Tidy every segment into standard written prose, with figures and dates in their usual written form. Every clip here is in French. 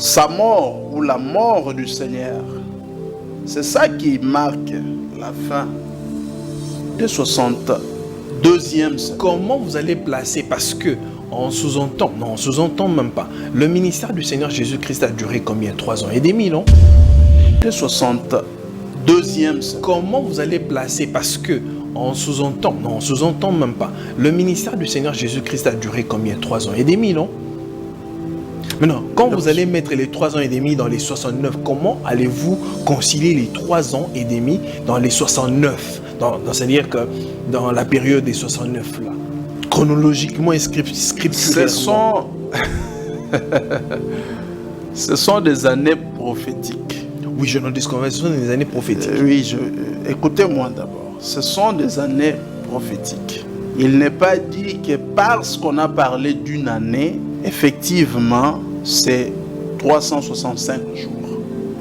sa mort ou la mort du Seigneur. C'est ça qui marque la fin de 62e semaine. Comment vous allez placer, parce que on sous-entend, non, on sous-entend même pas. Le ministère du Seigneur Jésus-Christ a duré combien? 3 ans et demi, non? De 62e semaine. Comment vous allez placer, parce que on sous-entend, non, on sous-entend même pas. Le ministère du Seigneur Jésus-Christ a duré combien? 3 ans et demi, non? Maintenant, quand vous allez mettre les 3 ans et demi dans les 69, comment allez-vous concilier les 3 ans et demi dans les 69? C'est-à-dire que dans la période des 69 là, chronologiquement et scripturairement. Ce sont des années prophétiques. Oui, je n'en disconviens pas, ce sont des années prophétiques. Écoutez-moi d'abord. Ce sont des années prophétiques. Il n'est pas dit que parce qu'on a parlé d'une année, effectivement, c'est 365 jours.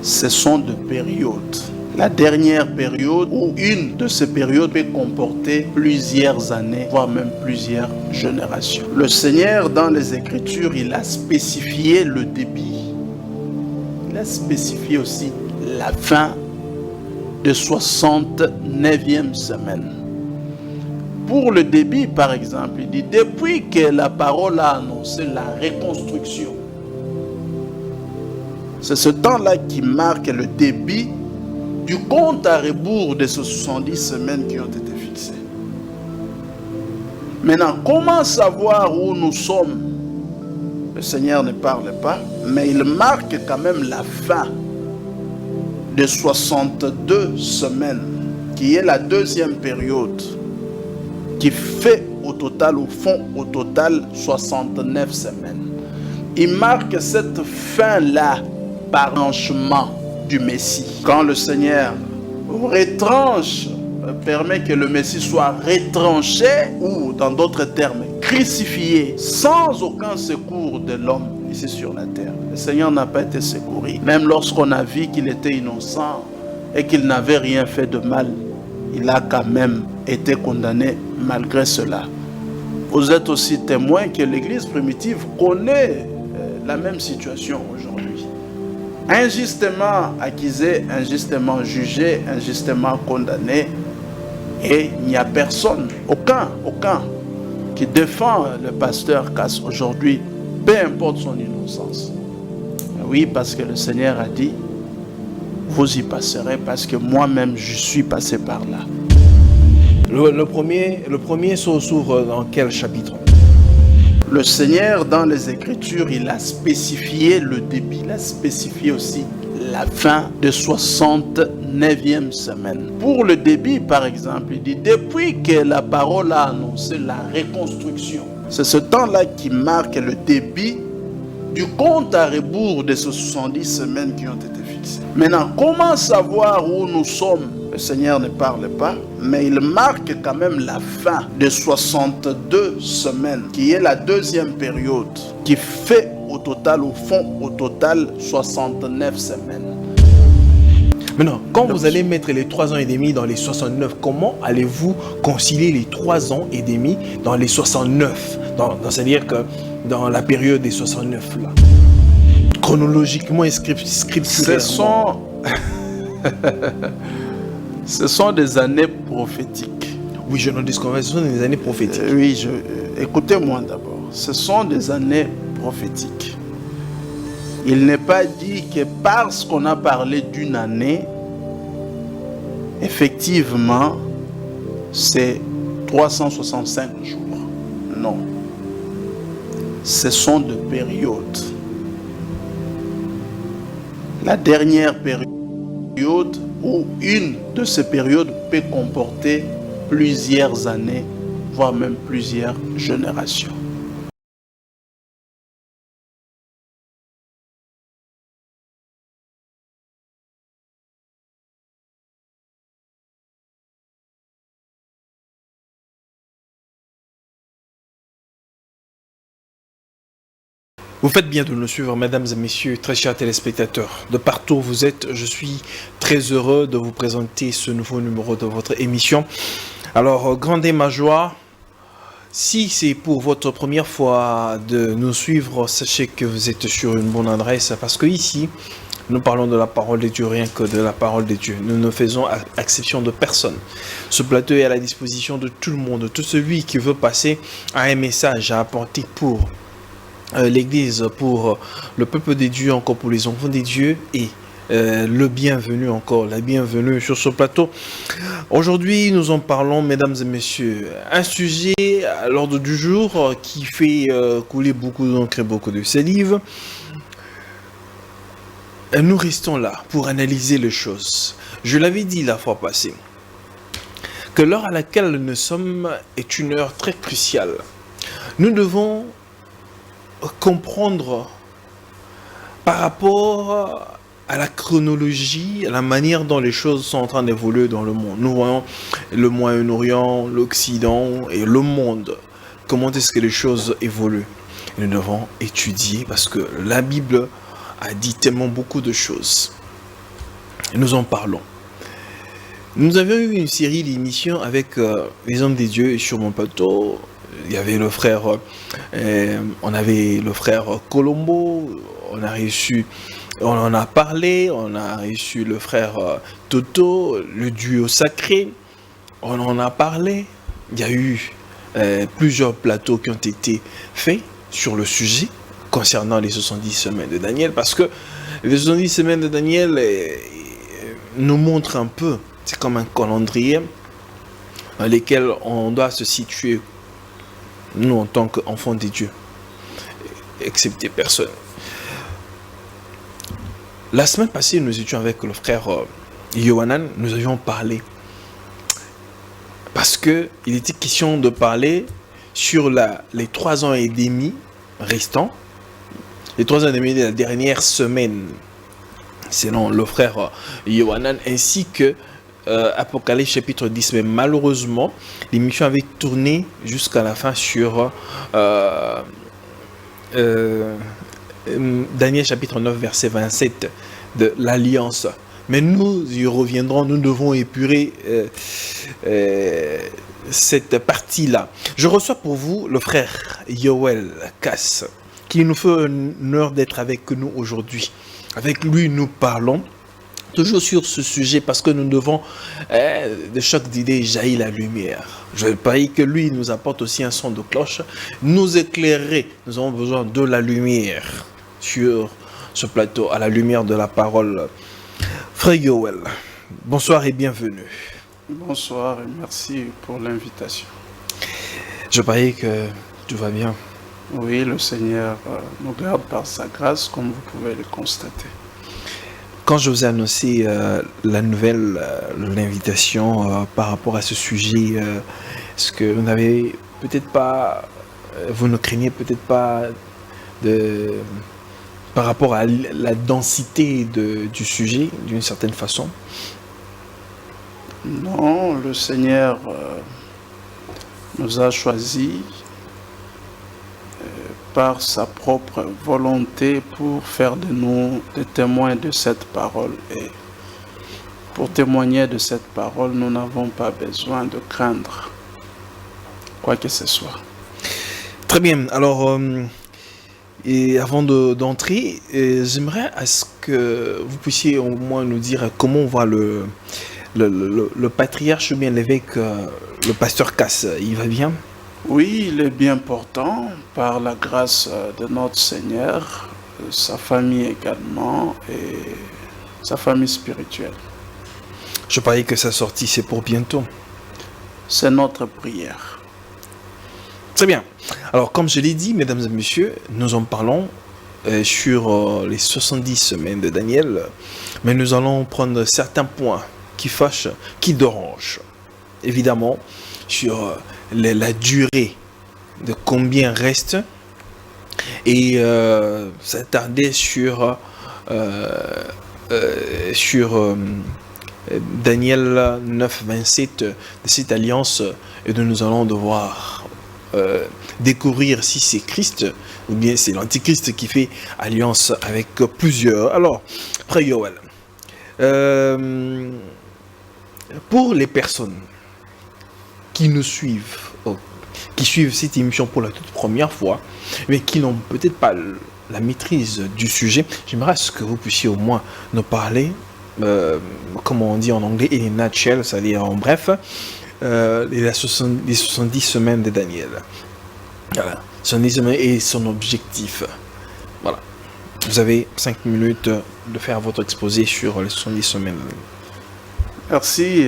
Ce sont des périodes. La dernière période ou une de ces périodes peut comporter plusieurs années, voire même plusieurs générations. Le Seigneur, dans les Écritures, il a spécifié le début. Il a spécifié aussi la fin de 69e semaine. Pour le début, par exemple, il dit, depuis que la parole a annoncé la reconstruction, c'est ce temps-là qui marque le début du compte à rebours de ces 70 semaines qui ont été fixées. Maintenant, comment savoir où nous sommes? Le Seigneur ne parle pas, mais il marque quand même la fin de 62 semaines, qui est la deuxième période, qui fait au total 69 semaines. Il marque cette fin-là par l'enchement du Messie. Quand le Seigneur retranche, permet que le Messie soit retranché, ou dans d'autres termes, crucifié, sans aucun secours de l'homme ici sur la terre. Le Seigneur n'a pas été secouru. Même lorsqu'on a vu qu'il était innocent et qu'il n'avait rien fait de mal, il a quand même été condamné malgré cela. Vous êtes aussi témoin que l'Église primitive connaît la même situation aujourd'hui. Injustement accusé, injustement jugé, injustement condamné, et il n'y a personne, aucun qui défend le pasteur Cass aujourd'hui, peu importe son innocence. Oui, parce que le Seigneur a dit, vous y passerez parce que moi-même je suis passé par là. Le premier s'ouvre dans quel chapitre? Le Seigneur, dans les Écritures, il a spécifié le début, il a spécifié aussi la fin de 69e semaine. Pour le début, par exemple, il dit, depuis que la parole a annoncé la reconstruction, c'est ce temps-là qui marque le début du compte à rebours de ces 70 semaines qui ont été fixées. Maintenant, comment savoir où nous sommes? Le Seigneur ne parle pas, mais il marque quand même la fin de 62 semaines, qui est la deuxième période, qui fait au total 69 semaines. Maintenant, quand vous allez mettre les 3 ans et demi dans les 69, comment allez-vous concilier les 3 ans et demi dans les 69? C'est-à-dire que dans la période des 69 là, chronologiquement et scripturairement. Ce sont des années prophétiques. Oui, je n'en disconviens pas, ce sont des années prophétiques. Écoutez-moi d'abord. Ce sont des années prophétiques. Il n'est pas dit que parce qu'on a parlé d'une année, effectivement, c'est 365 jours. Non. Ce sont des périodes. La dernière période ou une de ces périodes peut comporter plusieurs années, voire même plusieurs générations. Vous faites bien de nous suivre, mesdames et messieurs, très chers téléspectateurs. De partout où vous êtes, je suis très heureux de vous présenter ce nouveau numéro de votre émission. Alors, grande est ma joie Si c'est pour votre première fois de nous suivre, sachez que vous êtes sur une bonne adresse parce que ici, nous parlons de la parole de Dieu, rien que de la parole de Dieu. Nous ne faisons exception de personne. Ce plateau est à la disposition de tout le monde, tout celui qui veut passer à un message à apporter pour l'Église, pour le peuple de Dieu, encore pour les enfants de Dieu et le bienvenu encore, la bienvenue sur ce plateau. Aujourd'hui, nous en parlons, mesdames et messieurs, un sujet à l'ordre du jour qui fait couler beaucoup d'encre et beaucoup de salive. Nous restons là pour analyser les choses. Je l'avais dit la fois passée, que l'heure à laquelle nous sommes est une heure très cruciale. Nous devons comprendre par rapport à la chronologie, à la manière dont les choses sont en train d'évoluer dans le monde. Nous voyons le Moyen-Orient, l'Occident et le monde. Comment est-ce que les choses évoluent? Nous devons étudier parce que la Bible a dit tellement beaucoup de choses. Nous en parlons. Nous avions eu une série d'émissions avec les hommes des dieux sur mon plateau. Il y avait le frère, on avait le frère Colombo, on en a parlé, on a reçu le frère Toto, le duo sacré, on en a parlé. Il y a eu plusieurs plateaux qui ont été faits sur le sujet concernant les 70 semaines de Daniel, parce que les 70 semaines de Daniel nous montrent un peu, c'est comme un calendrier dans lequel on doit se situer, nous en tant qu'enfants de Dieu, excepté personne. La semaine passée, nous étions avec le frère Yohanan, nous avions parlé, parce qu'il était question de parler sur les 3 ans et demi restants, les 3 ans et demi de la dernière semaine, selon le frère Yohanan, ainsi que Apocalypse chapitre 10. Mais malheureusement, l'émission avait tourné jusqu'à la fin sur Daniel chapitre 9, verset 27 de l'Alliance. Mais nous y reviendrons, nous devons épurer cette partie-là. Je reçois pour vous le frère Yoel Cass, qui nous fait l'honneur d'être avec nous aujourd'hui. Avec lui, nous parlons toujours sur ce sujet parce que nous devons, de chaque idée, jaillir la lumière. Je parie que lui nous apporte aussi un son de cloche, nous éclairer. Nous avons besoin de la lumière sur ce plateau, à la lumière de la parole. Frère Yoel, bonsoir et bienvenue. Bonsoir et merci pour l'invitation. Je parie que tout va bien. Oui, le Seigneur nous garde par sa grâce, comme vous pouvez le constater. Quand je vous ai annoncé la nouvelle, l'invitation par rapport à ce sujet, est-ce que vous n'avez peut-être pas, vous ne craignez peut-être pas par rapport à la densité du sujet, d'une certaine façon? Non, le Seigneur nous a choisis par sa propre volonté pour faire de nous des témoins de cette parole. Et pour témoigner de cette parole, nous n'avons pas besoin de craindre quoi que ce soit. Très bien. Alors, et avant d'entrer, j'aimerais à ce que vous puissiez au moins nous dire comment on voit le patriarche ou bien l'évêque, le pasteur Cass. Il va bien? Oui, il est bien portant par la grâce de notre Seigneur, sa famille également et sa famille spirituelle. Je parie que sa sortie c'est pour bientôt. C'est notre prière. Très bien. Alors comme je l'ai dit, mesdames et messieurs, nous en parlons sur les 70 semaines de Daniel, mais nous allons prendre certains points qui fâchent, qui dérangent. Évidemment, sur la durée de combien reste et s'attarder sur Daniel 9, 27 de cette alliance et nous allons devoir découvrir si c'est Christ ou bien c'est l'Antichrist qui fait alliance avec plusieurs. Alors, Frère Yoel, pour les personnes qui nous suivent, qui suivent cette émission pour la toute première fois, mais qui n'ont peut-être pas la maîtrise du sujet, j'aimerais que vous puissiez au moins nous parler, comme on dit en anglais, in a nutshell, c'est-à-dire en bref, les 70 semaines de Daniel. Voilà. 70 semaines et son objectif. Voilà. Vous avez 5 minutes de faire votre exposé sur les 70 semaines. Merci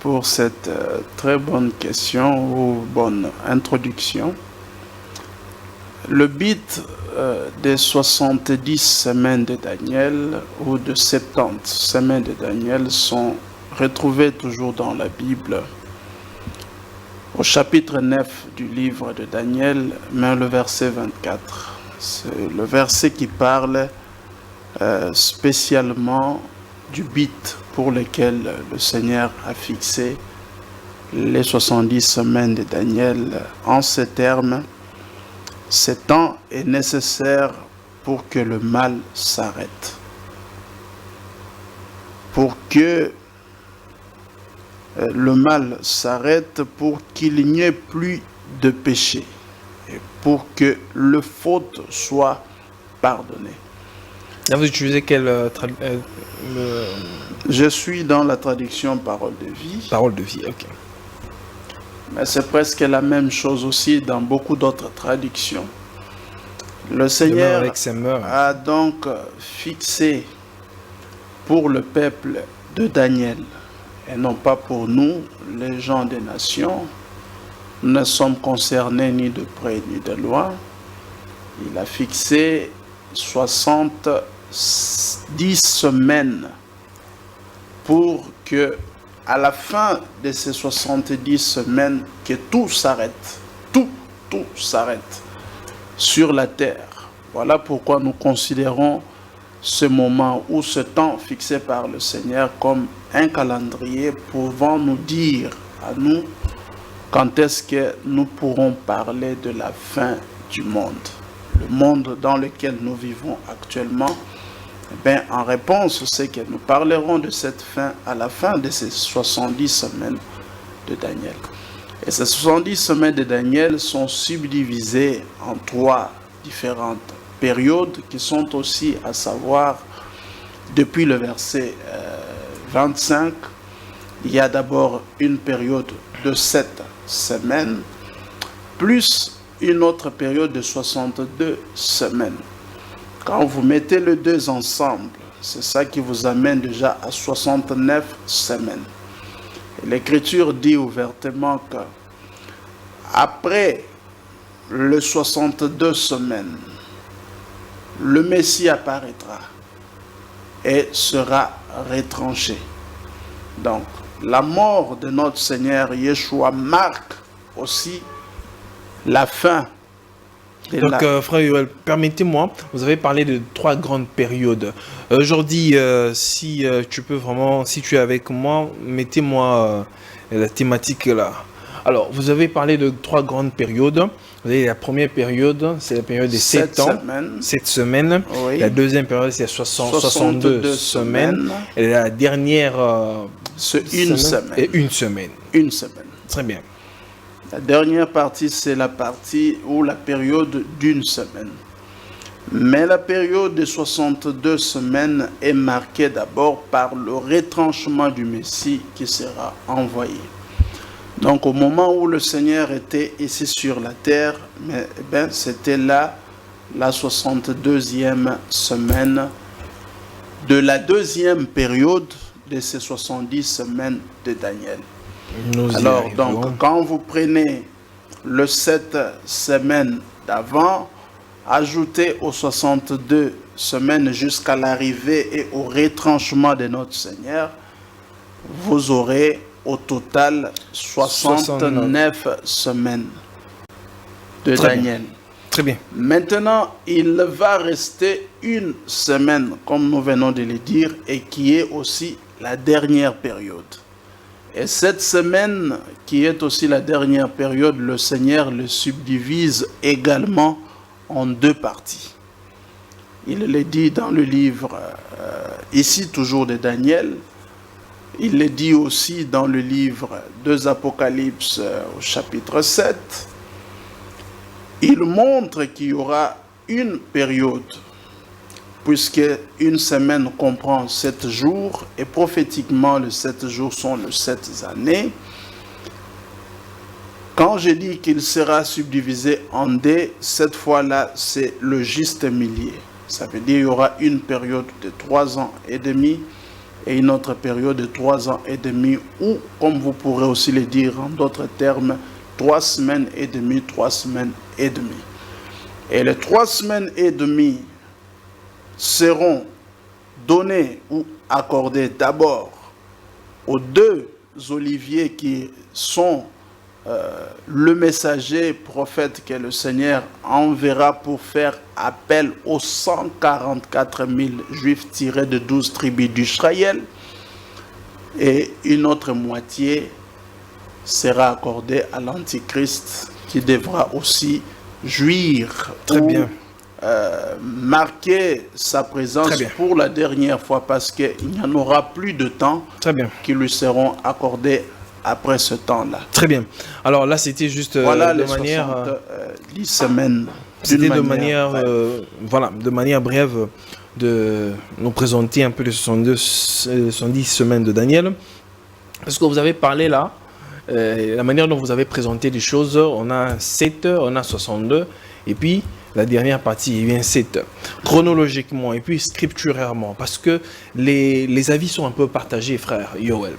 pour cette très bonne question ou bonne introduction. Le but des 70 semaines de Daniel ou de 70 semaines de Daniel sont retrouvés toujours dans la Bible. Au chapitre 9 du livre de Daniel, mais le verset 24. C'est le verset qui parle spécialement du but pour lequel le Seigneur a fixé les 70 semaines de Daniel en ces termes. Ce temps est nécessaire pour que le mal s'arrête. Pour que le mal s'arrête, pour qu'il n'y ait plus de péché, et pour que le faute soit pardonné. Là, vous utilisez quelle Je suis dans la traduction Parole de vie. Parole de vie, ok. Mais c'est presque la même chose aussi dans beaucoup d'autres traductions. Le Seigneur a donc fixé pour le peuple de Daniel, et non pas pour nous, les gens des nations. Nous ne sommes concernés ni de près ni de loin. Il a fixé 70 semaines pour que, à la fin de ces 70 semaines, que tout s'arrête. Tout s'arrête sur la terre. Voilà pourquoi nous considérons ce moment ou ce temps fixé par le Seigneur comme un calendrier pouvant nous dire à nous quand est-ce que nous pourrons parler de la fin du monde. Le monde dans lequel nous vivons actuellement, en réponse, c'est que nous parlerons de cette fin à la fin de ces 70 semaines de Daniel. Et ces 70 semaines de Daniel sont subdivisées en 3 différentes périodes qui sont aussi à savoir, depuis le verset 25, il y a d'abord une période de 7 semaines, plus une autre période de 62 semaines. Quand vous mettez les deux ensemble, c'est ça qui vous amène déjà à 69 semaines. Et l'Écriture dit ouvertement que après les 62 semaines, le Messie apparaîtra et sera retranché. Donc, la mort de notre Seigneur Yeshua marque aussi la fin. Donc, frère Yoel, permettez-moi, vous avez parlé de 3 grandes périodes. Aujourd'hui, si tu peux vraiment, si tu es avec moi, mettez-moi la thématique là. Alors, vous avez parlé de 3 grandes périodes. Vous avez la première période, c'est la période des 7 ans, 7 semaines. Oui. La deuxième période, c'est 62 semaines. Et la dernière, c'est une semaine. Et une semaine. Une semaine. Très bien. La dernière partie, c'est la partie ou la période d'une semaine. Mais la période de 62 semaines est marquée d'abord par le retranchement du Messie qui sera envoyé. Donc au moment où le Seigneur était ici sur la terre, c'était là la 62e semaine de la deuxième période de ces 70 semaines de Daniel. Alors, donc, quand vous prenez le 7 semaines d'avant, ajoutez aux 62 semaines jusqu'à l'arrivée et au retranchement de notre Seigneur, vous aurez au total 69 semaines de Daniel. Très bien. Maintenant, il va rester une semaine, comme nous venons de le dire, et qui est aussi la dernière période. Et cette semaine, qui est aussi la dernière période, le Seigneur le subdivise également en 2 parties. Il le dit dans le livre, ici toujours de Daniel. Il le dit aussi dans le livre 2 Apocalypse au chapitre 7. Il montre qu'il y aura une période, puisque une semaine comprend 7 jours, et prophétiquement, les 7 jours sont les 7 années. Quand je dis qu'il sera subdivisé en deux, cette fois-là, c'est le juste milieu. Ça veut dire qu'il y aura une période de 3 ans et demi et une autre période de 3 ans et demi, ou, comme vous pourrez aussi le dire en d'autres termes, 3 semaines et demie, 3 semaines et demie. Et les 3 semaines et demie seront données ou accordées d'abord aux 2 oliviers qui sont le messager prophète que le Seigneur enverra pour faire appel aux 144 000 juifs tirés de 12 tribus d'Israël, et une autre moitié sera accordée à l'Antichrist qui devra aussi jouir ou marquer sa présence pour la dernière fois, parce qu'il n'y en aura plus de temps qui lui seront accordés après ce temps-là. Très bien. Alors là, c'était juste voilà de les manière... 10 semaines. C'était de manière, voilà, de manière brève de nous présenter un peu les 70 semaines de Daniel. Parce que vous avez parlé là, la manière dont vous avez présenté les choses, on a 7, on a 62, et puis la dernière partie, il vient 7. Chronologiquement et puis scripturairement, parce que les avis sont un peu partagés, frère Yoel.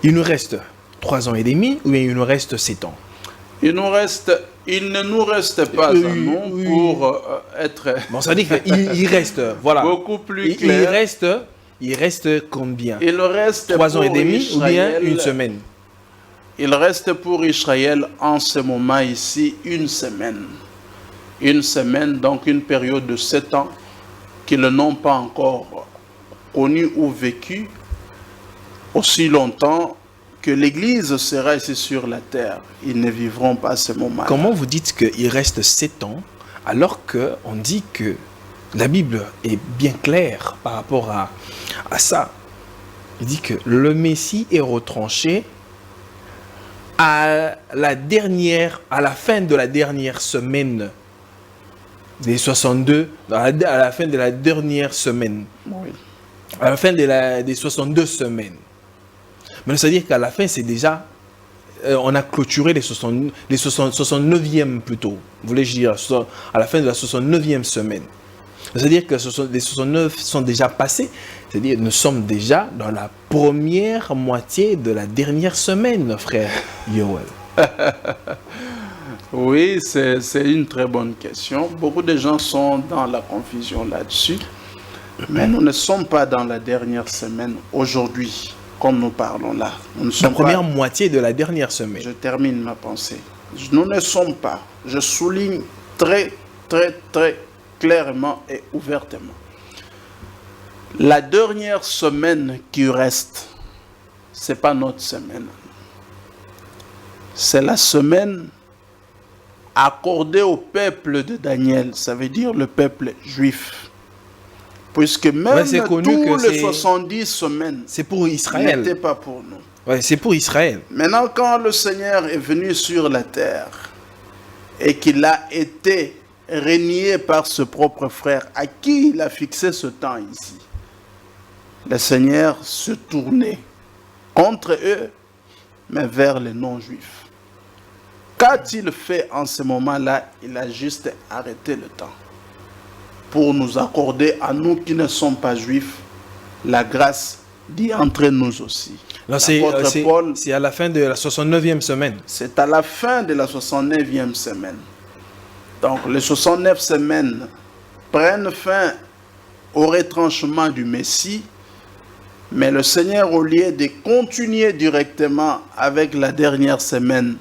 Il nous reste 3 ans et demi, ou bien il nous reste 7 ans? Il ne nous reste pas un nom pour être... Bon, ça dit qu'il reste, voilà. Beaucoup plus clair. Il reste combien? Il reste 3 ans et demi ou bien une semaine? Il reste pour Israël en ce moment ici une semaine. Une semaine, donc une période de 7 ans qu'ils n'ont pas encore connu ou vécu aussi longtemps que l'Église sera ici sur la terre. Ils ne vivront pas ce moment. Comment vous dites qu'il reste 7 ans alors qu'on dit que la Bible est bien claire par rapport à ça? Il dit que le Messie est retranché à la fin de la dernière semaine des 62, à la fin de la dernière semaine. Oui. À la fin des 62 semaines. Mais c'est-à-dire qu'à la fin, c'est déjà... on a clôturé les 69e plutôt. Voulais-je dire, à la fin de la 69e semaine. C'est-à-dire que les 69 sont déjà passés. C'est-à-dire que nous sommes déjà dans la première moitié de la dernière semaine, frère Yoel. Oui, c'est une très bonne question. Beaucoup de gens sont dans la confusion là-dessus. Mais nous ne sommes pas dans la dernière semaine aujourd'hui, comme nous parlons là. La première moitié de la dernière semaine. Je termine ma pensée. Nous ne sommes pas, je souligne très, très, très clairement et ouvertement. La dernière semaine qui reste, ce n'est pas notre semaine. C'est la semaine accordée au peuple de Daniel, ça veut dire le peuple juif. Puisque même tous les 70 semaines, c'est pour Israël. N'était pas pour nous. Ouais, c'est pour Israël. Maintenant, quand le Seigneur est venu sur la terre et qu'il a été régné par ce propre frère, à qui il a fixé ce temps ici, le Seigneur se tournait contre eux, mais vers les non-juifs. Qu'a-t-il fait en ce moment-là? Il a juste arrêté le temps pour nous accorder à nous qui ne sommes pas juifs la grâce d'y entrer nous aussi. C'est à la fin de la 69e semaine. C'est à la fin de la 69e semaine. Donc les 69 semaines prennent fin au retranchement du Messie, mais le Seigneur, au lieu de continuer directement avec la dernière semaine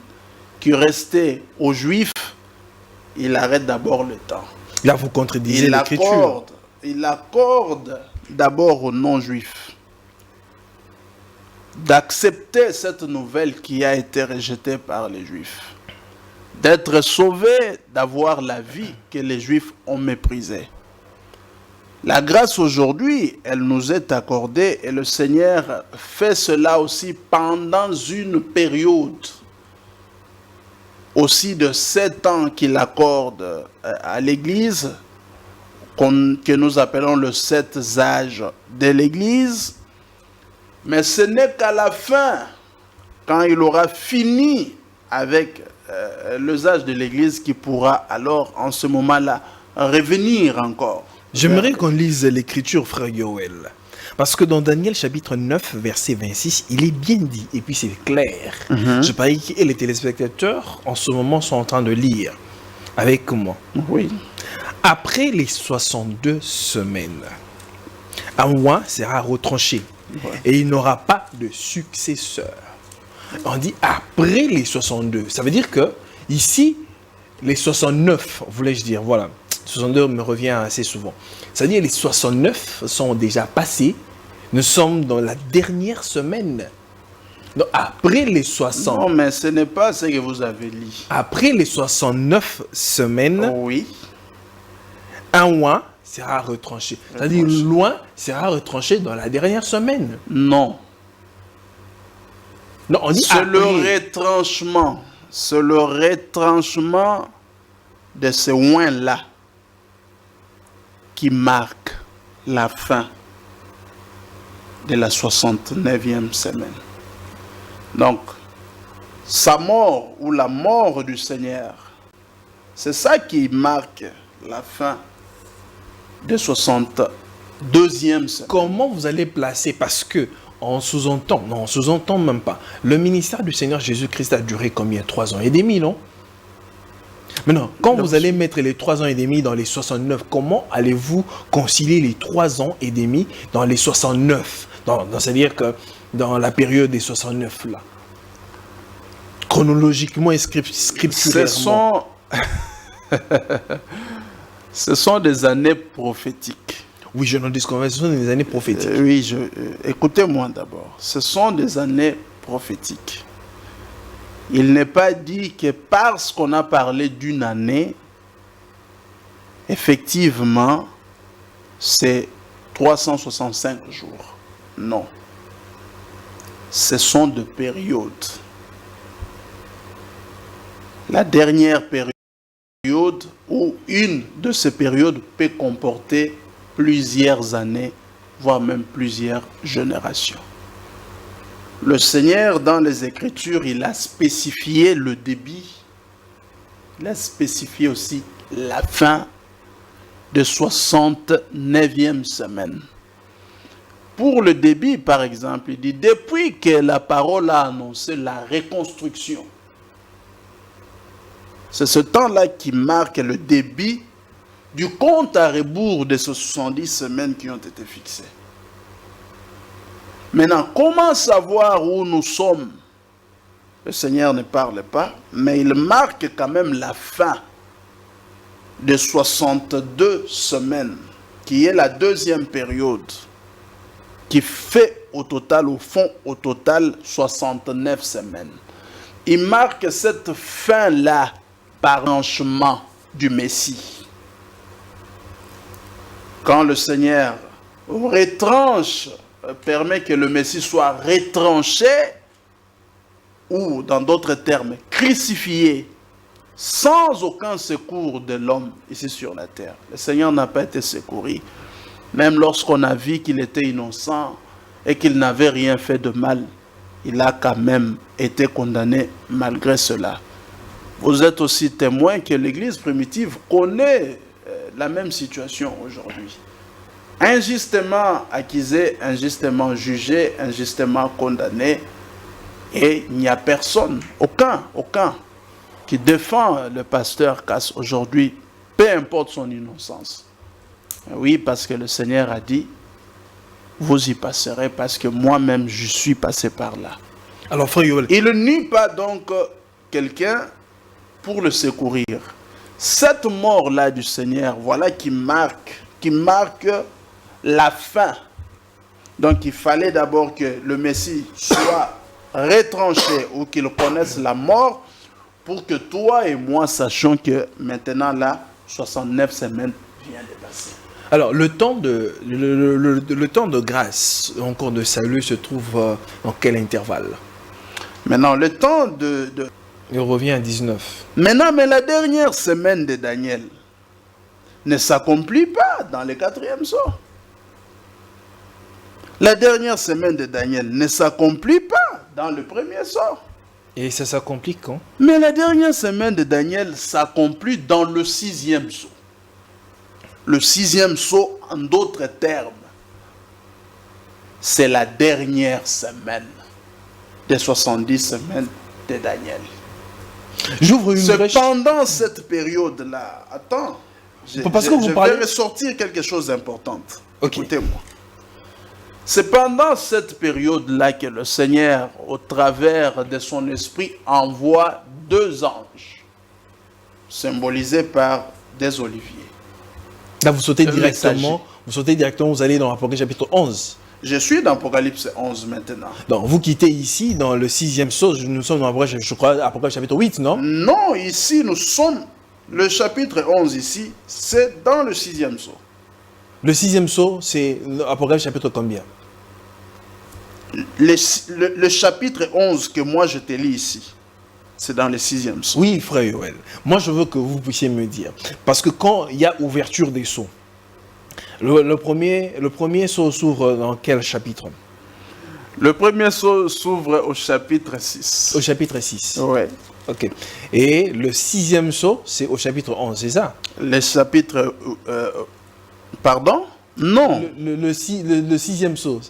qui restait aux Juifs, il arrête d'abord le temps. Là, vous contredisez l'Écriture. Il accorde d'abord aux non-juifs d'accepter cette nouvelle qui a été rejetée par les Juifs, d'être sauvés, d'avoir la vie que les Juifs ont méprisée. La grâce aujourd'hui, elle nous est accordée et le Seigneur fait cela aussi pendant une période aussi de 7 ans qu'il accorde à l'Église, que nous appelons le 7 âges de l'Église. Mais ce n'est qu'à la fin, quand il aura fini avec l'usage de l'Église, qu'il pourra alors, en ce moment-là, revenir encore. J'aimerais qu'on lise l'Écriture, frère Yoel. Parce que dans Daniel chapitre 9, verset 26, il est bien dit, et puis c'est clair. Je parie que les téléspectateurs, en ce moment, sont en train de lire avec moi. Oui. Après les 62 semaines, un roi sera retranché et il n'aura pas de successeur. On dit après les 62. Ça veut dire que ici, les 69, voulais-je dire, voilà. 62 me revient assez souvent. C'est-à-dire les 69 sont déjà passés. Nous sommes dans la dernière semaine. Donc après les 60... Non, mais ce n'est pas ce que vous avez lu. Après les 69 semaines, oui, un roi sera retranché. C'est-à-dire loin sera retranché dans la dernière semaine. Non. Non, on dit c'est le retranchement. C'est le retranchement de ce oin-là qui marque la fin de la 69e semaine. Donc, sa mort ou la mort du Seigneur, c'est ça qui marque la fin de 62e semaine. Comment vous allez placer, parce que on sous-entend, non, on sous-entend même pas. Le ministère du Seigneur Jésus-Christ a duré combien? 3 ans et demi, non? Maintenant, quand vous allez mettre les 3 ans et demi dans les 69, comment allez-vous concilier les 3 ans et demi dans les 69? C'est-à-dire que dans la période des 69 là, chronologiquement et scripturairement. Ce sont des années prophétiques. Oui, je n'en dis qu'en ce sont des années prophétiques. Oui, écoutez-moi d'abord. Ce sont des années prophétiques. Il n'est pas dit que parce qu'on a parlé d'une année, effectivement, c'est 365 jours. Non. Ce sont des périodes. La dernière période ou une de ces périodes peut comporter plusieurs années, voire même plusieurs générations. Le Seigneur, dans les Écritures, il a spécifié le début. Il a spécifié aussi la fin de 69e semaine. Pour le début, par exemple, il dit, depuis que la parole a annoncé la reconstruction, c'est ce temps-là qui marque le début du compte à rebours de ces 70 semaines qui ont été fixées. Maintenant, comment savoir où nous sommes? Le Seigneur ne parle pas, mais il marque quand même la fin de 62 semaines, qui est la deuxième période, qui fait au total, 69 semaines. Il marque cette fin-là par l'enchement du Messie. Quand le Seigneur retranche, permet que le Messie soit retranché, ou dans d'autres termes, crucifié, sans aucun secours de l'homme ici sur la terre. Le Seigneur n'a pas été secouru, même lorsqu'on a vu qu'il était innocent et qu'il n'avait rien fait de mal. Il a quand même été condamné malgré cela. Vous êtes aussi témoin que l'Église primitive connaît la même situation aujourd'hui. Injustement accusé, injustement jugé, injustement condamné, et il n'y a personne, aucun, qui défend le pasteur Cass aujourd'hui, peu importe son innocence. Oui, parce que le Seigneur a dit, vous y passerez, parce que moi-même je suis passé par là. Alors, frère Yoel, il ne nie pas donc quelqu'un pour le secourir. Cette mort-là du Seigneur, voilà qui marque la fin. Donc il fallait d'abord que le Messie soit retranché ou qu'il connaisse la mort pour que toi et moi sachions que maintenant là, 69 semaines vient de passer. Alors le temps de grâce, encore de salut, se trouve dans quel intervalle? Maintenant, le temps de Il revient à 19. Maintenant, mais la dernière semaine de Daniel ne s'accomplit pas dans le 4e sceau. La dernière semaine de Daniel ne s'accomplit pas dans le 1er sceau. Et ça s'accomplit quand? Mais la dernière semaine de Daniel s'accomplit dans le 6e sceau. Le 6e sceau, en d'autres termes, c'est la dernière semaine des 70 semaines de Daniel. J'ouvre une brèche. Pendant cette période-là, attends, je vais ressortir quelque chose d'important. Okay. Écoutez-moi. C'est pendant cette période-là que le Seigneur, au travers de son esprit, envoie 2 anges, symbolisés par des oliviers. Là, vous sautez directement, vous allez dans Apocalypse chapitre 11. Je suis dans Apocalypse 11 maintenant. Donc, vous quittez ici, dans le 6e sceau, nous sommes dans Apocalypse, je crois, Apocalypse chapitre 8, non? Non, ici, nous sommes, le chapitre 11 ici, c'est dans le 6e sceau. Le 6e sceau, c'est Apocalypse chapitre combien? Le chapitre 11 que moi je te lis ici, c'est dans le 6e sceau. Oui, frère Yoel. Moi, je veux que vous puissiez me dire. Parce que quand il y a ouverture des sceaux, le premier sceau s'ouvre dans quel chapitre? Le premier sceau s'ouvre au chapitre 6. Au chapitre 6. Oui. Ok. Et le 6e sceau, c'est au chapitre 11, c'est ça? Le chapitre... pardon? Non. Le 6e sceau.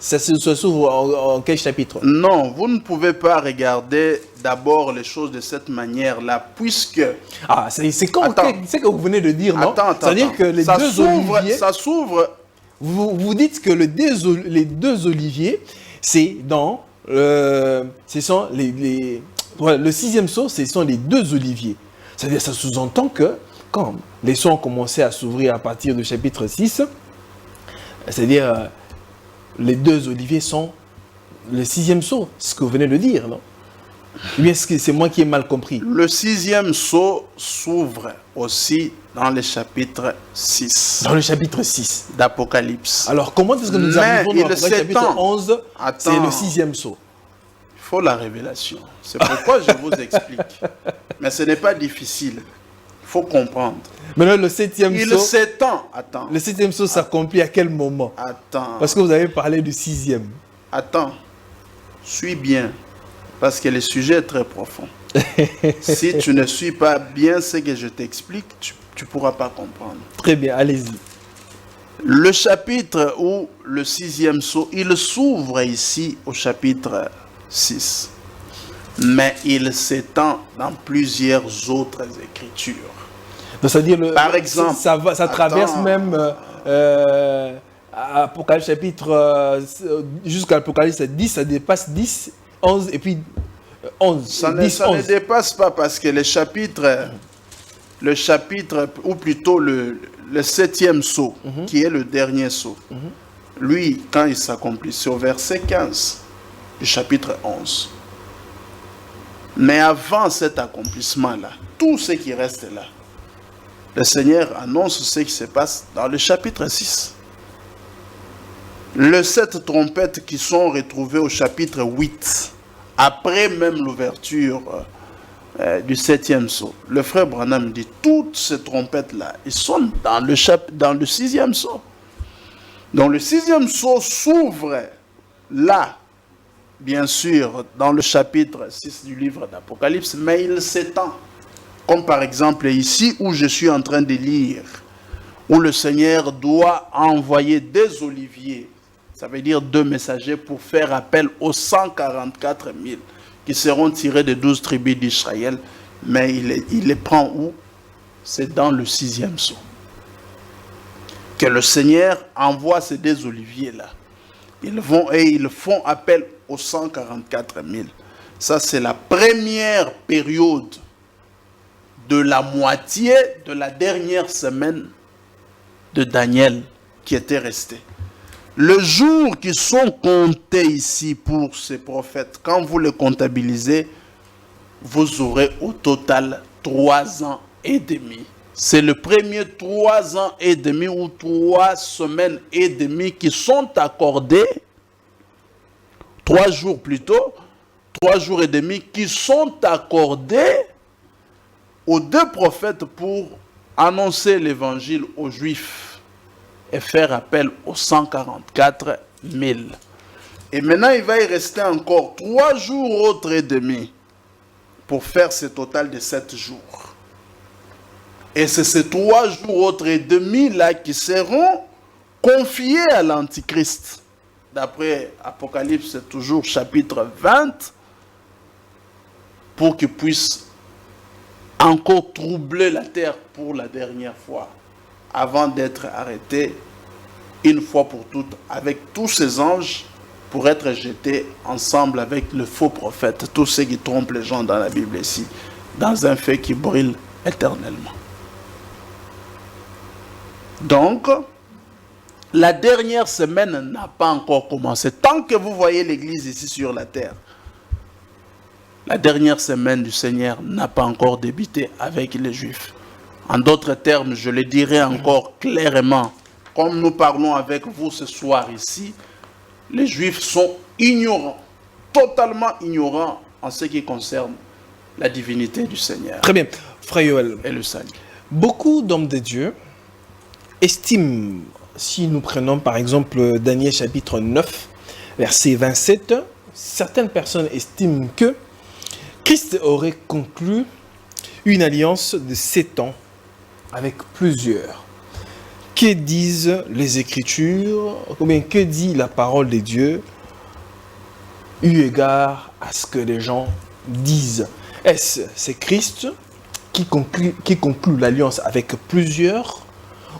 Ça s'ouvre en quel chapitre? Non, vous ne pouvez pas regarder d'abord les choses de cette manière-là, puisque... Ah, c'est quand c'est que vous venez de dire, non? C'est-à-dire que les deux oliviers... Ça s'ouvre... Vous dites que les deux oliviers, c'est dans... ce sont voilà, le 6e sceau, ce sont les 2 oliviers. C'est-à-dire, ça sous-entend que quand les sceaux ont commencé à s'ouvrir à partir du chapitre 6, c'est-à-dire... les 2 oliviers sont le 6e sceau, ce que vous venez de dire, non? Ou bien est-ce que c'est moi qui ai mal compris? Le 6e sceau s'ouvre aussi dans le chapitre 6. Dans le chapitre 6 d'Apocalypse. Alors, comment est-ce que nous arrivons dans le chapitre 11? C'est le 6e sceau. Il faut la révélation. C'est pourquoi je vous explique. Mais ce n'est pas difficile. Il faut comprendre. Maintenant, le 7e il sceau... s'étend. Attends. Le 7e sceau s'accomplit à quel moment? Attends. Parce que vous avez parlé du 6e. Attends. Suis bien. Parce que le sujet est très profond. Si tu ne suis pas bien ce que je t'explique, tu ne pourras pas comprendre. Très bien, allez-y. Le chapitre ou le 6e sceau, il s'ouvre ici au chapitre 6. Mais il s'étend dans plusieurs autres écritures. C'est-à-dire, par exemple, ça traverse même Apocalypse chapitre jusqu'à Apocalypse 10, ça dépasse 10, 11 et puis 11. Ça ne dépasse pas parce que le chapitre ou plutôt le 7e sceau, qui est le dernier sceau, lui, quand il s'accomplit, c'est au verset 15 du chapitre 11. Mais avant cet accomplissement-là, tout ce qui reste là, le Seigneur annonce ce qui se passe dans le chapitre 6. Les 7 trompettes qui sont retrouvées au chapitre 8, après même l'ouverture du 7e sceau. Le frère Branham dit, toutes ces trompettes-là, ils sont dans le 6e sceau. Donc le 6e sceau s'ouvre là, bien sûr, dans le chapitre 6 du livre d'Apocalypse, mais il s'étend. Comme par exemple ici où je suis en train de lire, où le Seigneur doit envoyer des oliviers, ça veut dire 2 messagers pour faire appel aux 144 000 qui seront tirés des 12 tribus d'Israël, mais il les prend où? C'est dans le 6e sceau. Que le Seigneur envoie ces 2 oliviers-là. Ils vont et ils font appel aux 144 000. Ça, c'est la première période de la moitié de la dernière semaine de Daniel qui était restée. Les jours qui sont comptés ici pour ces prophètes, quand vous les comptabilisez, vous aurez au total 3 ans et demi. C'est le premier 3 ans et demi ou 3 semaines et demie qui sont accordés, 3 jours plutôt, 3 jours et demi qui sont accordés aux 2 prophètes pour annoncer l'évangile aux Juifs et faire appel aux 144 000. Et maintenant, il va y rester encore 3 jours autres et demi pour faire ce total de 7 jours. Et c'est ces 3 jours autres et demi là qui seront confiés à l'Antichrist. D'après Apocalypse, c'est toujours chapitre 20, pour qu'il puisse encore troubler la terre pour la dernière fois, avant d'être arrêté une fois pour toutes avec tous ces anges pour être jetés ensemble avec le faux prophète, tous ceux qui trompent les gens dans la Bible ici, dans un feu qui brûle éternellement. Donc, la dernière semaine n'a pas encore commencé. Tant que vous voyez l'Église ici sur la terre, la dernière semaine du Seigneur n'a pas encore débuté avec les Juifs. En d'autres termes, je le dirai encore clairement, comme nous parlons avec vous ce soir ici, les Juifs sont ignorants, totalement ignorants en ce qui concerne la divinité du Seigneur. Très bien, Frère Yoel. Et le salut. Beaucoup d'hommes de Dieu estiment, si nous prenons par exemple Daniel chapitre 9, verset 27, certaines personnes estiment que Christ aurait conclu une alliance de 7 ans avec plusieurs. Que disent les Écritures, ou bien que dit la parole de Dieu, eu égard à ce que les gens disent? Est-ce c'est Christ qui conclut l'alliance avec plusieurs,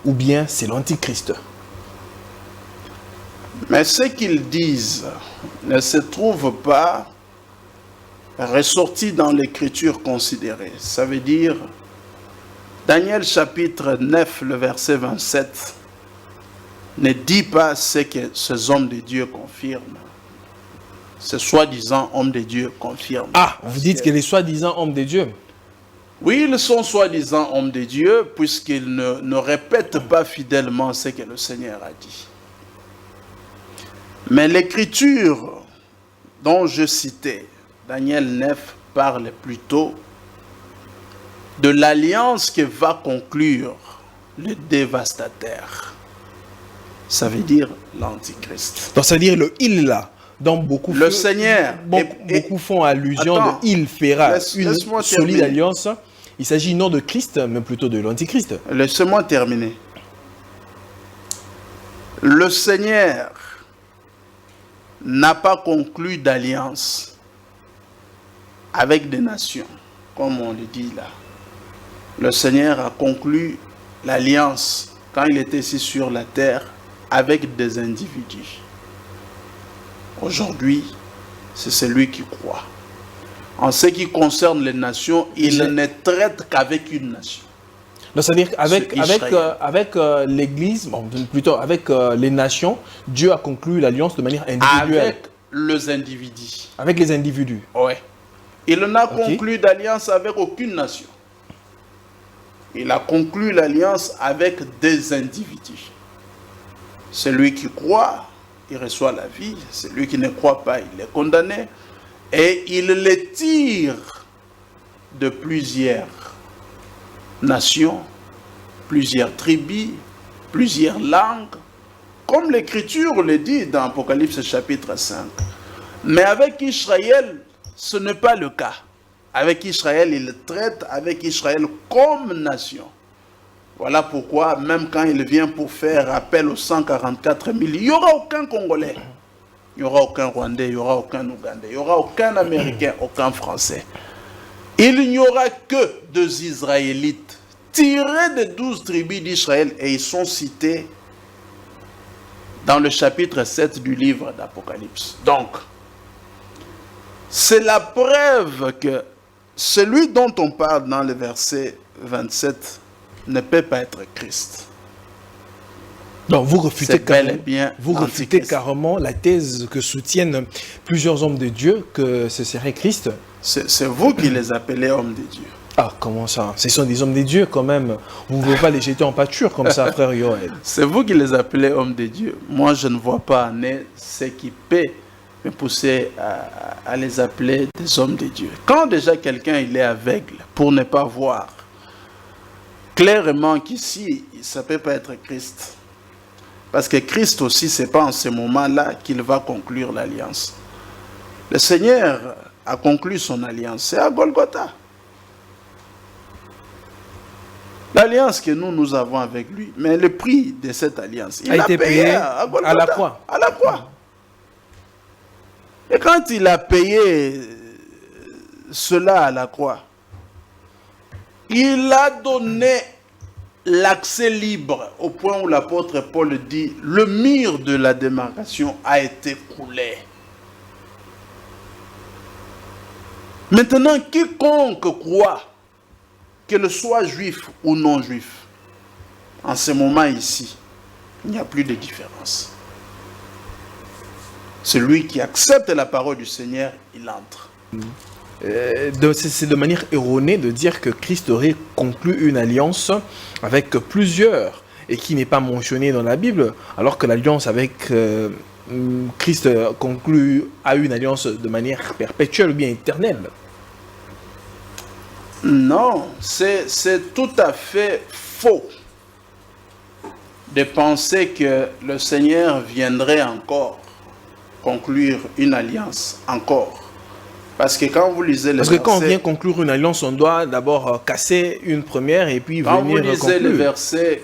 ou bien c'est l'Antichrist? Mais ce qu'ils disent ne se trouve pas ressorti dans l'écriture considérée. Ça veut dire, Daniel chapitre 9, le verset 27, ne dit pas ce que ces hommes de Dieu confirment. Ces soi-disant hommes de Dieu confirment. Ah, vous dites que les soi-disant hommes de Dieu? Oui, ils sont soi-disant hommes de Dieu, puisqu'ils ne répètent pas fidèlement ce que le Seigneur a dit. Mais l'écriture dont je citais, Daniel 9, parle plutôt de l'alliance que va conclure le dévastateur. Ça veut dire l'Antichrist. Donc ça veut dire le « il » là, dont beaucoup, le Seigneur, beaucoup font allusion. Attends, de « il fera une solide alliance ». Il s'agit non de Christ, mais plutôt de l'Antichrist. Laissez-moi terminer. Le Seigneur n'a pas conclu d'alliance avec des nations, comme on le dit là. Le Seigneur a conclu l'alliance quand il était ici sur la terre avec des individus. Aujourd'hui, c'est celui qui croit. En ce qui concerne les nations, il ne traite qu'avec une nation. C'est-à-dire avec l'Église, bon, plutôt avec les nations, Dieu a conclu l'alliance de manière individuelle. Avec les individus. Avec les individus. Oui. Il n'a conclu d'alliance avec aucune nation. Il a conclu l'alliance avec des individus. Celui qui croit, il reçoit la vie. Celui qui ne croit pas, il est condamné. Et il les tire de plusieurs nations, plusieurs tribus, plusieurs langues, comme l'Écriture le dit dans Apocalypse chapitre 5. Mais avec Israël, ce n'est pas le cas. Avec Israël, il traite avec Israël comme nation. Voilà pourquoi, même quand il vient pour faire appel aux 144 000, il n'y aura aucun Congolais. Il n'y aura aucun Rwandais, il n'y aura aucun Ougandais, il n'y aura aucun Américain, aucun Français. Il n'y aura que 2 Israélites tirés des 12 tribus d'Israël et ils sont cités dans le chapitre 7 du livre d'Apocalypse. Donc, c'est la preuve que celui dont on parle dans le verset 27 ne peut pas être Christ. Donc vous refutez carrément la thèse que soutiennent plusieurs hommes de Dieu que ce serait Christ. C'est vous qui les appelez hommes de Dieu. Ah, comment ça? Ce sont des hommes de Dieu quand même. Vous ne pouvez pas les jeter en pâture comme ça, frère Yoel. C'est vous qui les appelez hommes de Dieu. Moi, je ne vois pas ce qui peut me poussait à les appeler des hommes de Dieu. Quand déjà quelqu'un il est aveugle pour ne pas voir, clairement qu'ici, ça ne peut pas être Christ. Parce que Christ aussi, ce n'est pas en ce moment-là qu'il va conclure l'alliance. Le Seigneur a conclu son alliance, c'est à Golgotha. L'alliance que nous avons avec lui, mais le prix de cette alliance, il a été payé à Golgotha, à la croix. À la croix. Et quand il a payé cela à la croix, il a donné l'accès libre au point où l'apôtre Paul dit « Le mur de la démarcation a été coulé ». Maintenant, quiconque croit, qu'il soit juif ou non juif, en ce moment ici, il n'y a plus de différence. Celui qui accepte la parole du Seigneur, il entre. C'est de manière erronée de dire que Christ aurait conclu une alliance avec plusieurs et qui n'est pas mentionné dans la Bible, alors que l'alliance avec Christ conclut à une alliance de manière perpétuelle ou bien éternelle. Non, c'est tout à fait faux de penser que le Seigneur viendrait encore conclure une alliance, encore. Parce que quand vous lisez les versets... Parce que quand on vient conclure une alliance, on doit d'abord casser une première et puis venir conclure.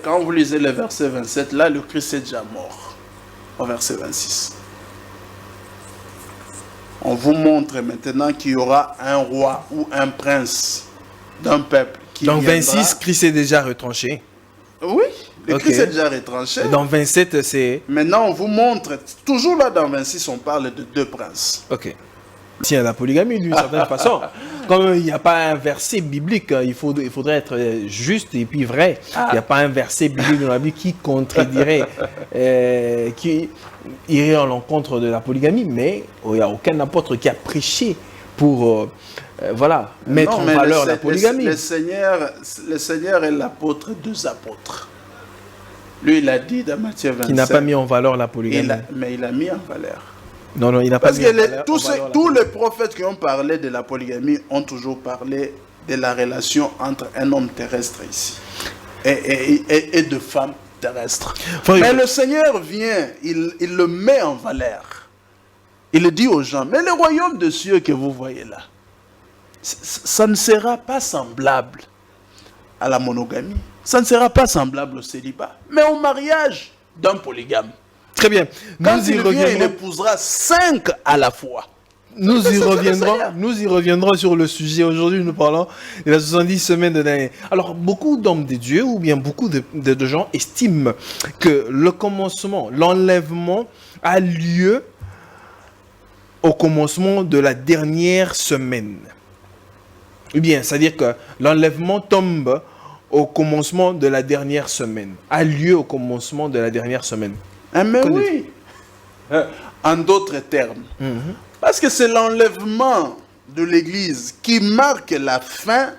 Quand vous lisez le verset 27, là, le Christ est déjà mort. Au verset 26. On vous montre maintenant qu'il y aura un roi ou un prince d'un peuple qui dans viendra. 26, Christ est déjà retranché. Oui, le Christ est déjà retranché. Dans 27, c'est... Maintenant, on vous montre, toujours là dans 26, on parle de deux princes. Ok. Il y a la polygamie d'une certaine façon. Comme il n'y a pas un verset biblique, il faudrait être juste et puis vrai. Il n'y a pas un verset biblique dans la Bible qui contredirait, qui irait à l'encontre de la polygamie, mais il n'y a aucun apôtre qui a prêché pour mettre en valeur la polygamie. Le Seigneur est l'apôtre des apôtres. Lui, il a dit dans Matthieu 27. Qui n'a pas mis en valeur la polygamie. Mais il a mis en valeur. Non, il n'a pas mis en valeur. Parce que tous les prophètes qui ont parlé de la polygamie ont toujours parlé de la relation entre un homme terrestre ici et deux femmes terrestres. Mais le Seigneur vient, il le met en valeur. Il le dit aux gens, mais le royaume de cieux que vous voyez là, ça ne sera pas semblable à la monogamie. Ça ne sera pas semblable au célibat, mais au mariage d'un polygame. Très bien. Quand il vient, il épousera 5 à la fois. Nous y reviendrons sur le sujet. Aujourd'hui, nous parlons de la 70 semaines de l'année. Alors, beaucoup d'hommes de Dieu, ou bien beaucoup de gens estiment que le commencement, l'enlèvement a lieu au commencement de la dernière semaine. Ou bien, c'est-à-dire que l'enlèvement tombe au commencement de la dernière semaine, a lieu au commencement de la dernière semaine. Mais oui, en d'autres termes. Parce que c'est l'enlèvement de l'Église qui marque la fin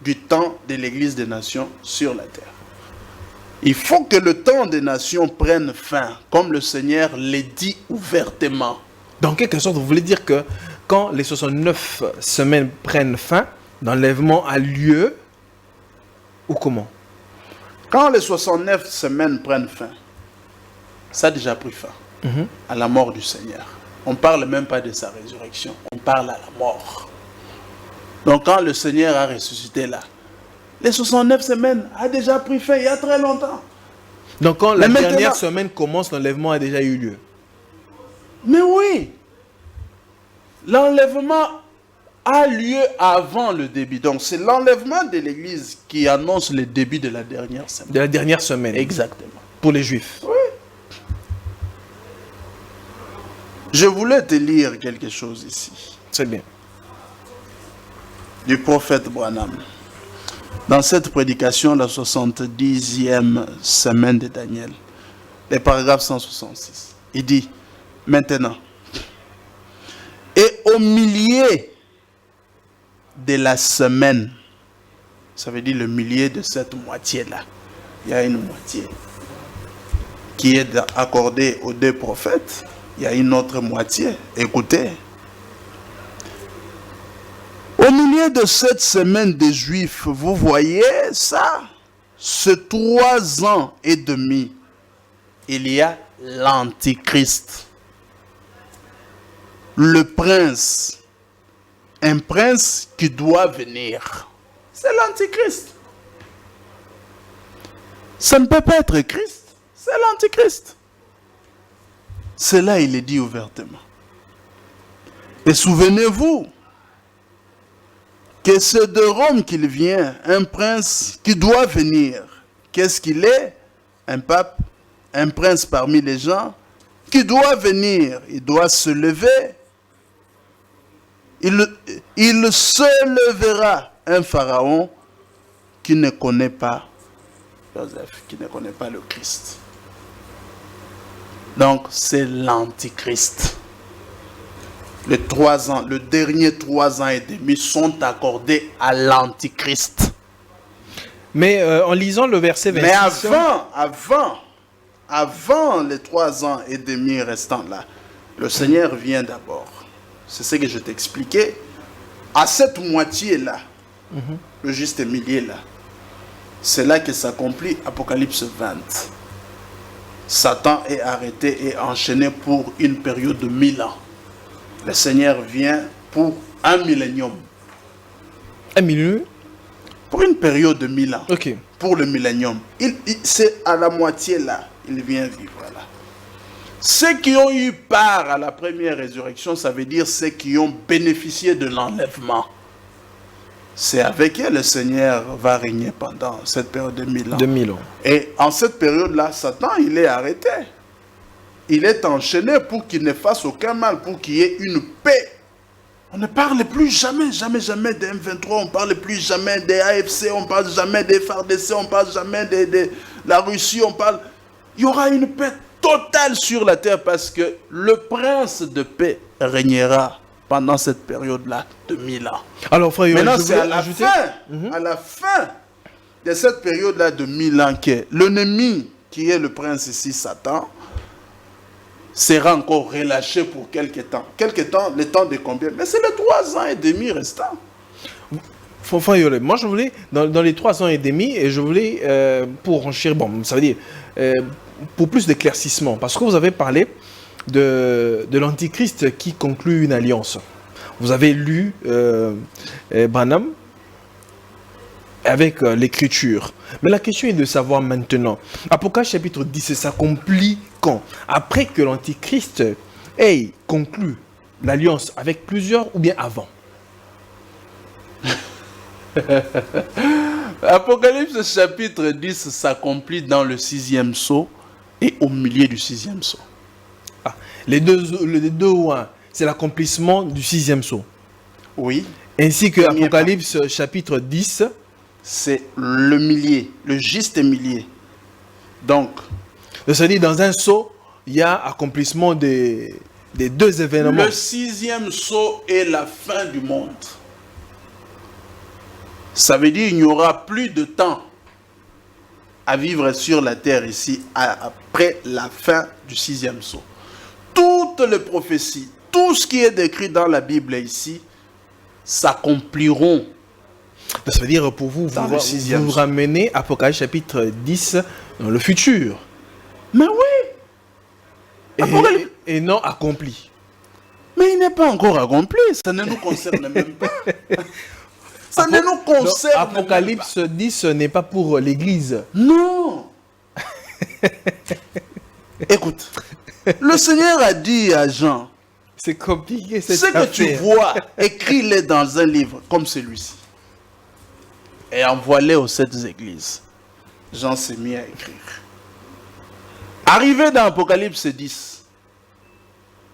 du temps de l'Église des nations sur la terre. Il faut que le temps des nations prenne fin, comme le Seigneur l'a dit ouvertement. Dans quelque sorte, vous voulez dire que quand les 69 semaines prennent fin, l'enlèvement a lieu, ou comment? Quand les 69 semaines prennent fin, ça a déjà pris fin à la mort du Seigneur. On ne parle même pas de sa résurrection, on parle à la mort. Donc quand le Seigneur a ressuscité là, les 69 semaines a déjà pris fin il y a très longtemps. Donc quand la dernière semaine commence, l'enlèvement a déjà eu lieu. Mais oui, l'enlèvement a lieu avant le début. Donc c'est l'enlèvement de l'Église qui annonce le début de la dernière semaine. De la dernière semaine. Exactement. Pour les Juifs. Oui. Je voulais te lire quelque chose ici. C'est bien. Du prophète Branham. Dans cette prédication, la 70e semaine de Daniel, le paragraphe 166, il dit, maintenant, et au milieu de la semaine, ça veut dire le milieu de cette moitié-là, il y a une moitié qui est accordée aux deux prophètes, il y a une autre moitié. Écoutez. Au milieu de cette semaine des Juifs, vous voyez ça? Ce 3 ans et demi, il y a l'Antichrist. Le prince. Un prince qui doit venir. C'est l'Antichrist. Ça ne peut pas être Christ. C'est l'Antichrist. Cela, il est dit ouvertement. Et souvenez-vous que c'est de Rome qu'il vient, un prince qui doit venir. Qu'est-ce qu'il est? Un pape, un prince parmi les gens qui doit venir. Il doit se lever. Il se levera, un pharaon qui ne connaît pas Joseph, qui ne connaît pas le Christ. Donc, c'est l'Antichrist. Les 3 ans, le dernier 3 ans et demi sont accordés à l'Antichrist. Mais en lisant le verset 26... Mais avant les 3 ans et demi restants là, le Seigneur vient d'abord. C'est ce que je t'expliquais. À cette moitié-là, le juste milieu là, c'est là que s'accomplit Apocalypse 20. Satan est arrêté et enchaîné pour une période de 1000 ans. Le Seigneur vient pour 1 millénium. 1 millénium? Pour une période de 1000 ans. Ok. Pour le millénium. C'est à la moitié là, il vient vivre là. Ceux qui ont eu part à la première résurrection, ça veut dire ceux qui ont bénéficié de l'enlèvement. C'est avec eux le Seigneur va régner pendant cette période de 1000 ans. 2000 ans. Et en cette période-là, Satan, il est arrêté. Il est enchaîné pour qu'il ne fasse aucun mal, pour qu'il y ait une paix. On ne parle plus jamais des M23, on ne parle plus jamais des AFC, on ne parle jamais des FARDC, on ne parle jamais de la Russie, Il y aura une paix totale sur la terre parce que le prince de paix régnera pendant cette période-là de 1000 ans. Alors, frère, maintenant, c'est à la fin de cette période-là de 1000 ans que l'ennemi, qui est le prince ici, Satan, sera encore relâché pour quelque temps. Quelque temps, le temps de combien? Mais c'est les 3 ans et demi restants. Moi, je voulais, dans les 3 ans et demi, et je voulais, pour enrichir, bon, ça veut dire, pour plus d'éclaircissement, parce que vous avez parlé de l'Antichrist qui conclut une alliance. Vous avez lu Branham avec l'écriture. Mais la question est de savoir maintenant. Apocalypse chapitre 10 s'accomplit quand? Après que l'Antichrist ait conclu l'alliance avec plusieurs ou bien avant? Apocalypse chapitre 10 s'accomplit dans le 6e sceau et au milieu du 6e sceau. Ah, les deux ouins, c'est l'accomplissement du 6e sceau. Oui. Ainsi que Apocalypse chapitre 10, c'est le millier, le juste millier. Donc, c'est-à-dire dans un sceau, il y a accomplissement des 2 événements. Le 6e sceau est la fin du monde. Ça veut dire qu'il n'y aura plus de temps à vivre sur la terre ici après la fin du 6e sceau. Toutes les prophéties, tout ce qui est décrit dans la Bible ici, s'accompliront. Ça veut dire pour vous, vous ramenez Apocalypse chapitre 10 dans le futur. Mais oui. Et non accompli. Mais il n'est pas encore accompli, ça ne nous concerne même pas. Ça ne nous concerne pas. Apocalypse 10 n'est pas pour l'Église. Non. Écoute, le Seigneur a dit à Jean, c'est compliqué cette ce que tu vois, écris-les dans un livre comme celui-ci. Et envoie-les aux 7 églises. Jean s'est mis à écrire. Arrivé dans Apocalypse 10,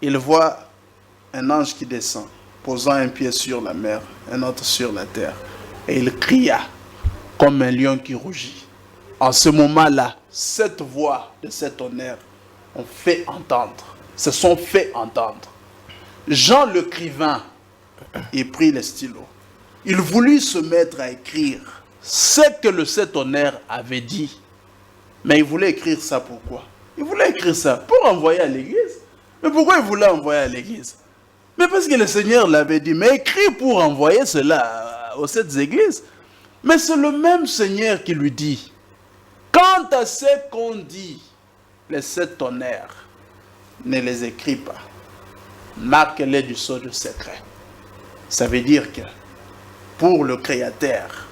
il voit un ange qui descend, posant un pied sur la mer, un autre sur la terre. Et il cria comme un lion qui rugit. En ce moment-là, 7 voix de cet honneur se sont fait entendre. Jean l'écrivain, il prit le stylo. Il voulut se mettre à écrire ce que le 7 honneur avait dit. Mais il voulait écrire ça pourquoi? Il voulait écrire ça pour envoyer à l'église. Mais pourquoi il voulait envoyer à l'église? Mais parce que le Seigneur l'avait dit, mais écris pour envoyer cela aux 7 églises. Mais c'est le même Seigneur qui lui dit, quant à ce qu'on dit, les 7 tonnerres, ne les écris pas. Marque-les du sceau du secret. Ça veut dire que pour le Créateur,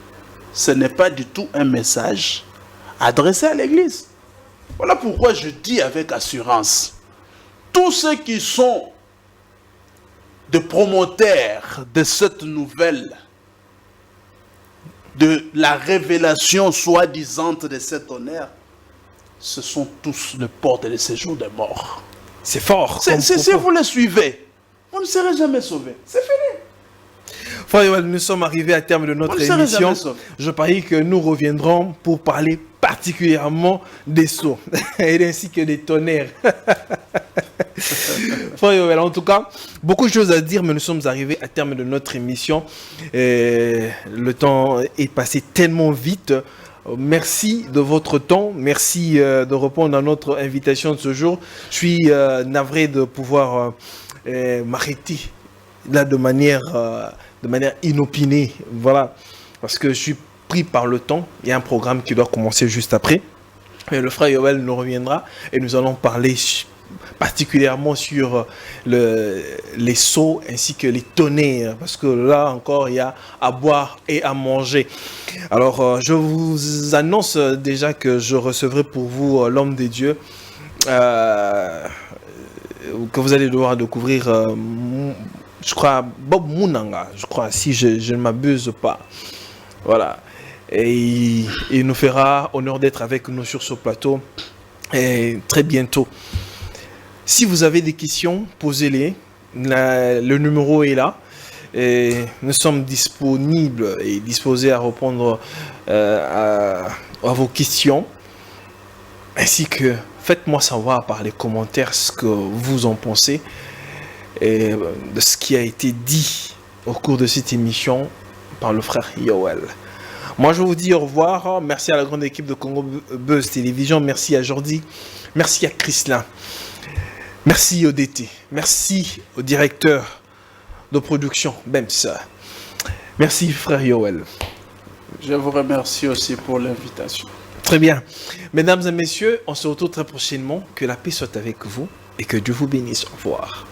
ce n'est pas du tout un message adressé à l'église. Voilà pourquoi je dis avec assurance, tous ceux qui sont des promoteurs de cette nouvelle, de la révélation soi-disant de cet honneur, ce sont tous les portes de séjour des morts. C'est fort. Si vous les suivez, vous ne serez jamais sauvés. C'est fini. Frère Yoel, nous sommes arrivés à terme de notre émission. Je parie que nous reviendrons pour parler particulièrement des sceaux et ainsi que des tonnerres. Frère Yoel, en tout cas, beaucoup de choses à dire, mais nous sommes arrivés à terme de notre émission. Le temps est passé tellement vite. Merci de votre temps, merci de répondre à notre invitation de ce jour. Je suis navré de pouvoir m'arrêter là de manière inopinée, voilà, parce que je suis pris par le temps. Il y a un programme qui doit commencer juste après. Et le frère Yoel nous reviendra et nous allons parler particulièrement sur les sceaux ainsi que les tonnerres, parce que là encore il y a à boire et à manger. Alors je vous annonce déjà que je recevrai pour vous l'homme des dieux que vous allez devoir découvrir, je crois Bob Munanga, je crois, si je ne m'abuse pas, voilà, et il nous fera honneur d'être avec nous sur ce plateau et très bientôt. Si vous avez des questions, posez-les. Le numéro est là. Et nous sommes disponibles et disposés à répondre à vos questions. Ainsi que faites-moi savoir par les commentaires ce que vous en pensez et de ce qui a été dit au cours de cette émission par le frère Yoel. Moi, je vous dis au revoir. Merci à la grande équipe de Congo Buzz Télévision. Merci à Jordi. Merci à Chrislin. Merci au DT, merci au directeur de production, Bems. Merci frère Yoel. Je vous remercie aussi pour l'invitation. Très bien. Mesdames et messieurs, on se retrouve très prochainement. Que la paix soit avec vous et que Dieu vous bénisse. Au revoir.